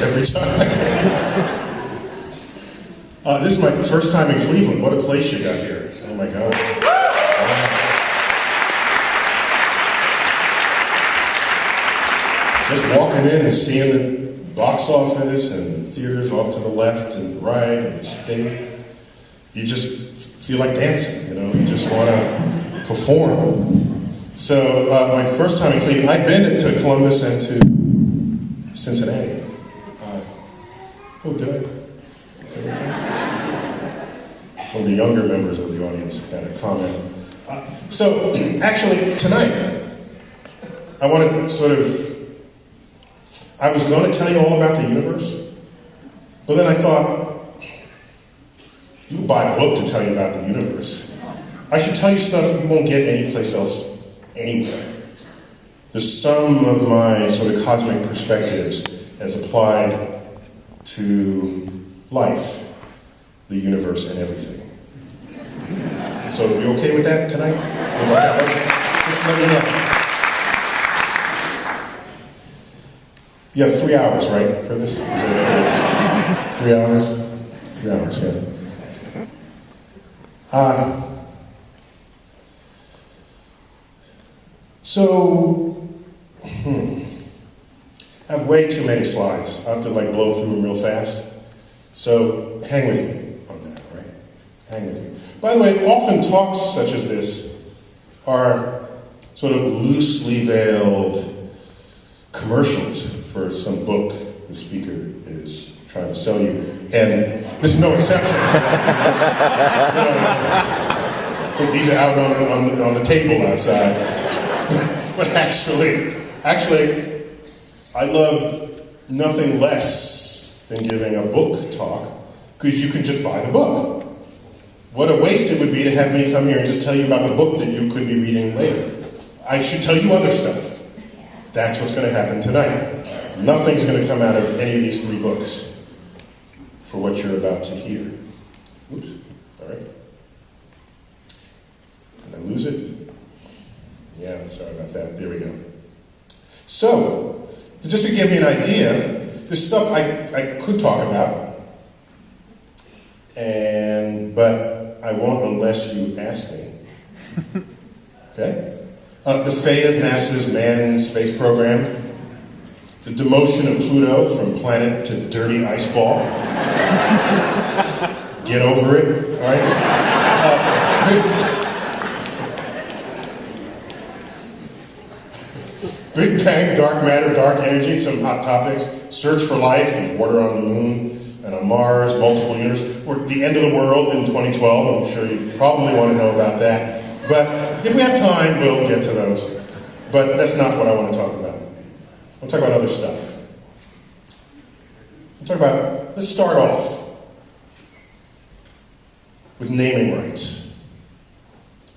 every time. This is my first time in Cleveland. What a place you got here. Oh my God. Just walking in and seeing the box office and the theaters off to the left and the right and the state, you just feel like dancing, you know, you just want to perform. So my first time in Cleveland, I'd been to Columbus and to Cincinnati. Did I? One of the younger members of the audience had a comment. So actually tonight, I want to sort of, I was going to tell you all about the universe, but then I thought, you can buy a book to tell you about the universe. I should tell you stuff you won't get anyplace else anywhere. The sum of my sort of cosmic perspectives as applied to life, the universe, and everything. So are you okay with that tonight? Just let me know. You have 3 hours, right, for this? Is that 3 hours? 3 hours, yeah. I have way too many slides. I have to like blow through them real fast. So hang with me on that, right? Hang with me. By the way, often talks such as this are sort of loosely veiled commercials for some book the speaker is trying to sell you. And this is no exception to that. Put these out on the table outside. But actually, I love nothing less than giving a book talk, because you can just buy the book. What a waste it would be to have me come here and just tell you about the book that you could be reading later. I should tell you other stuff. That's what's going to happen tonight. Nothing's going to come out of any of these 3 books for what you're about to hear. Oops, all right. Did I lose it? Yeah, sorry about that. There we go. So, just to give you an idea, this stuff I could talk about, but I won't unless you ask me. Okay? The fate of NASA's manned space program, the demotion of Pluto from planet to dirty ice ball. Get over it, all right? Big Bang, dark matter, dark energy, some hot topics. Search for life and water on the moon and on Mars, multiple universes. We're at the end of the world in 2012. I'm sure you probably want to know about that. But if we have time, we'll get to those. But that's not what I want to talk about. I'll talk about other stuff. Let's start off with naming rights.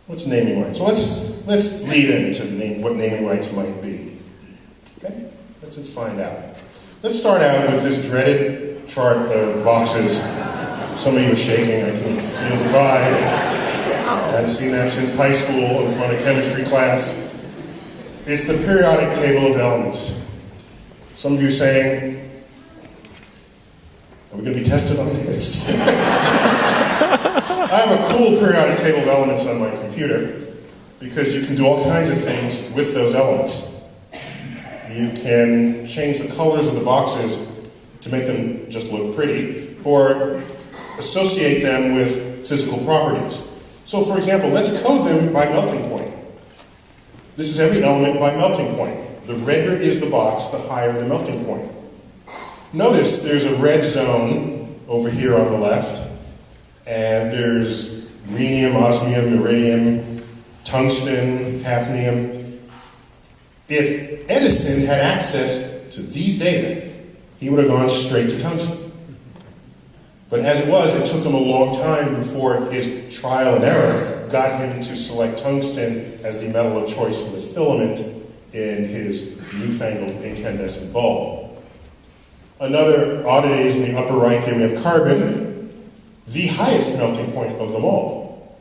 What's naming rights? Well, let's lead into what naming rights might be. Okay? Let's just find out. Let's start out with this dreaded chart of boxes. Some of you are shaking. I can feel the vibe. I hadn't seen that since high school in front of chemistry class. It's the periodic table of elements. Some of you are saying, are we going to be tested on this? I have a cool periodic table of elements on my computer because you can do all kinds of things with those elements. You can change the colors of the boxes to make them just look pretty, or associate them with physical properties. So for example, let's code them by melting point. This is every element by melting point. The redder is the box, the higher the melting point. Notice there's a red zone over here on the left, and there's rhenium, osmium, iridium, tungsten, hafnium. If Edison had access to these data, he would have gone straight to tungsten. But as it was, it took him a long time before his trial and error got him to select tungsten as the metal of choice for the filament in his newfangled incandescent bulb. Another oddity is in the upper right there we have carbon, the highest melting point of them all.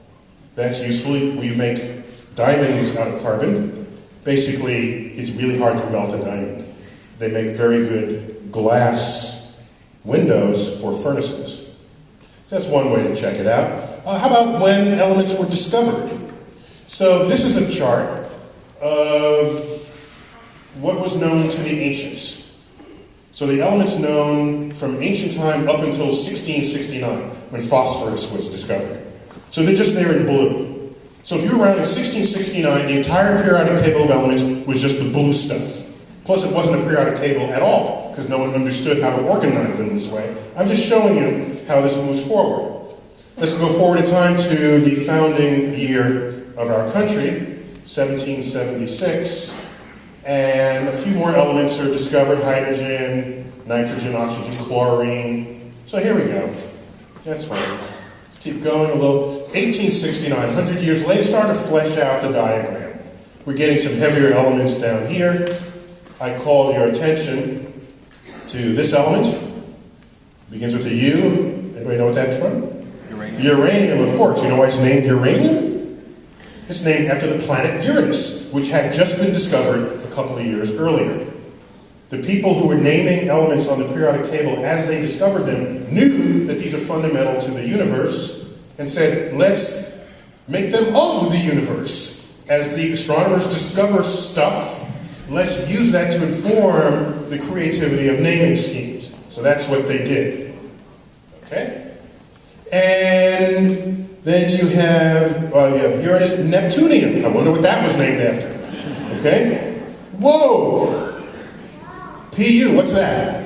That's useful. We make diamonds out of carbon. Basically, it's really hard to melt a diamond. They make very good glass windows for furnaces. So that's one way to check it out. How about when elements were discovered? So this is a chart of what was known to the ancients. So the elements known from ancient time up until 1669, when phosphorus was discovered. So they're just there in blue. So if you were around in 1669, the entire periodic table of elements was just the blue stuff. Plus it wasn't a periodic table at all, because no one understood how to organize them this way. I'm just showing you how this moves forward. Let's go forward in time to the founding year of our country, 1776. And a few more elements are discovered: hydrogen, nitrogen, oxygen, chlorine. So here we go. That's fine. Keep going a little. 1869, 100 years later, starting to flesh out the diagram. We're getting some heavier elements down here. I called your attention to this element. It begins with a U. Anybody know what that's from? Uranium. Uranium, of course. You know why it's named uranium? It's named after the planet Uranus, which had just been discovered a couple of years earlier. The people who were naming elements on the periodic table as they discovered them knew that these are fundamental to the universe and said, let's make them of the universe. As the astronomers discover stuff, let's use that to inform the creativity of naming schemes. So that's what they did. Okay? And then you have Uranus, Neptunium. I wonder what that was named after. Okay? Whoa! Pu, what's that?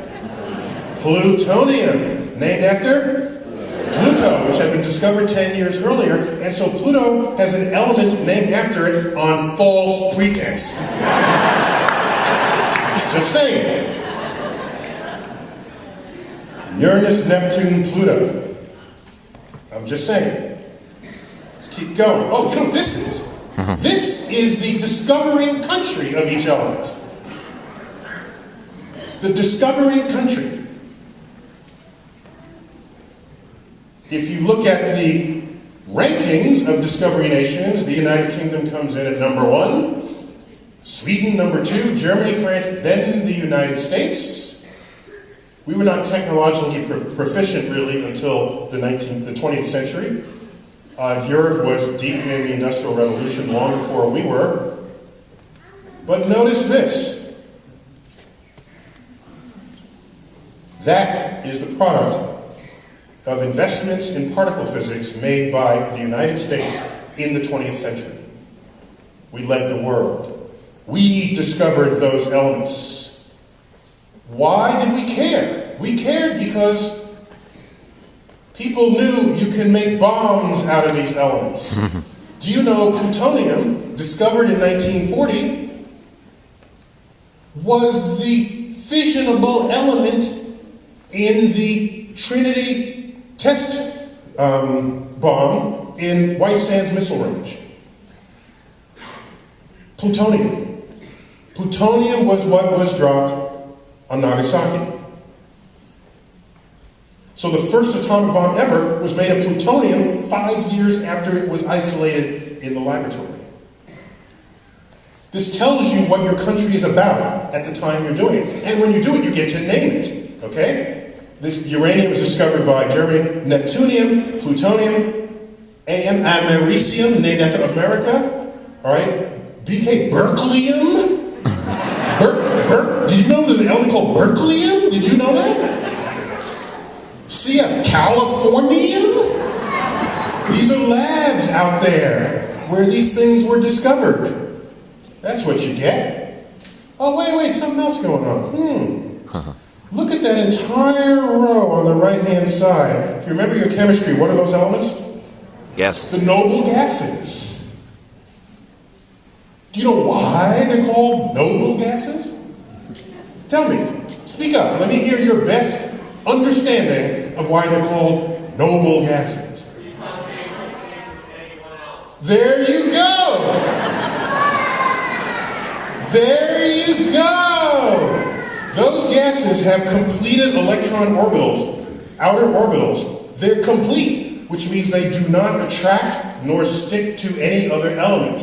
Plutonium, named after Pluto, which had been discovered 10 years earlier, and so Pluto has an element named after it on false pretense. Just saying. Uranus, Neptune, Pluto. I'm just saying. Let's keep going. Oh, you know what this is? This is the discovering country of each element. The discovering country. If you look at the rankings of discovery nations, the United Kingdom comes in at number 1, Sweden number 2, Germany, France, then the United States. We were not technologically proficient really until the 20th century. Europe was deep in the Industrial Revolution long before we were. But notice this. That is the product of investments in particle physics made by the United States in the 20th century. We led the world. We discovered those elements. Why did we care? We cared because people knew you can make bombs out of these elements. Do you know plutonium, discovered in 1940, was the fissionable element in the Trinity test bomb in White Sands Missile Range? Plutonium. Plutonium was what was dropped on Nagasaki. So the first atomic bomb ever was made of plutonium 5 years after it was isolated in the laboratory. This tells you what your country is about at the time you're doing it. And when you do it, you get to name it. Okay? This uranium was discovered by Germany. Neptunium, plutonium, americium, named after America. All right? BK berkelium. Did you know there's an element called berkelium? Did you know that? CF californium. These are labs out there where these things were discovered. That's what you get. Oh, wait, something else going on. Look at that entire row on the right-hand side. If you remember your chemistry, what are those elements? Gases. The noble gases. Do you know why they're called noble gases? Tell me. Speak up. Let me hear your best understanding of why they're called noble gases. There you go. There you go. Those gases have completed electron orbitals, outer orbitals. They're complete, which means they do not attract nor stick to any other element.